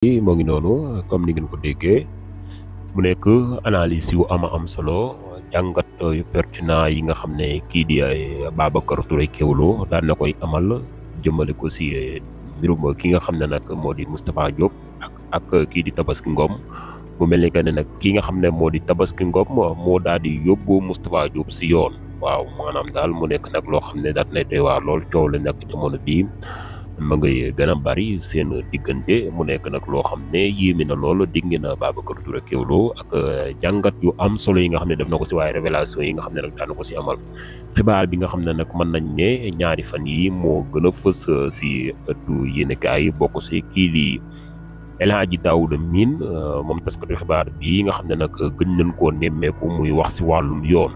moo ngi noonu comme ni ngeen ko déggee mu nekk analyse yu am solo jàngat yu pertinent yi nga xam ne kii di Babacar Touré Kewoulo daan na koy amal jëmale ko si mbirum ki nga xam ne nag moo di Moustapha Diop ak kii di Tabaski Ngom mu mel ni que ne nag ki nga xam ne moo di Tabaski Ngom moo daal di yóbbu Moustapha Diop si yoon waaw maanaam daal mu nekk nag loo xam ne daal nay doy waar lool coow la nag jamono bii ma ngay gën a bari seen diggante mu nekk nag loo xam ne yéeme na lool dégg ngeen Babacar Touré Kewoulo ak jàngat yu am solo yi nga xam ne def na ko si waaye révélation yi nga xam ne nag daan na ko si amal xibaar bi nga xam ne nag mën nañ ne ñaari fan yi moo gën a fës si ëttu yéenekaay yi bokk si kii di El Hadji Daouda Mine moom taskatu xibaar bi nga xam ne nag gën nañ koo nemmeeku muy wax si wàllum yoon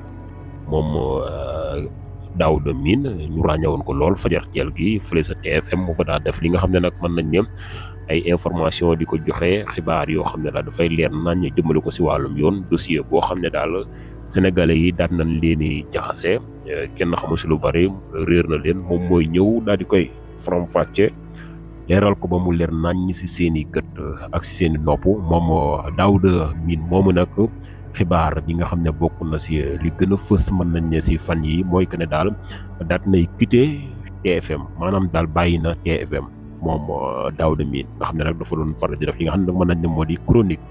moom Daouda Mine ñu ràññewoon ko lool fajar teel gi fële sa TFM mu fa daa def li nga xam ne nag mën nañ ne ay information di ko joxe xibaar yoo xam ne daal dafay leer nañ jëmale ko si wàllum yoon dossier boo xam ne daal sénégalais yi daan nañ leen di jaxase kenn xamu si lu bari réer na leen moom mooy ñëw daal di koy faram-fàcce leeral ko ba mu leer nañ si seen i gët ak si seen i nopp moom Daouda Mine moomu nag xibaar bi nga xam ne bokk na si li gën a fës mën nañ ne si fan yi mooy que ne daal daat nay quitté TFM maanaam daal bàyyi na TFM moom Daouda Mine nga xam ne nag dafa doon faral di def li nga xam ne nag mën nañ ne moo di chronique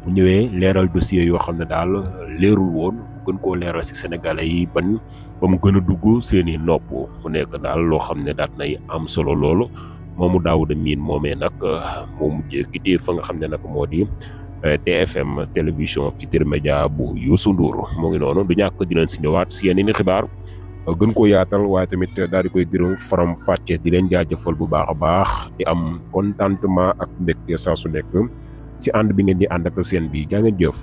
bu ñëwee leeral dossier yoo xam ne daal leerul woon gën koo leeral si sénégalais yi ba mu gën a dugg seen i nopp mu nekk daal loo xam ne daat nay am solo loolu moomu Daouda Mine moomee nag moo mujjee quitté fa nga xam ne nag moo di TFM télévision Futurs Médias bu Youssou Ndour moo ngi noonu du ñàkk di leen si ñëwaat si yeneen i xibaar gën koo yaatal waaye tamit daal di koy gërëm faram fàcce di leen jaajëfal bu baax a baax di am contentement ak mbégte saa su nekk si ànd bi ngeen di ànd ak seen bi jaa ngeen jëf.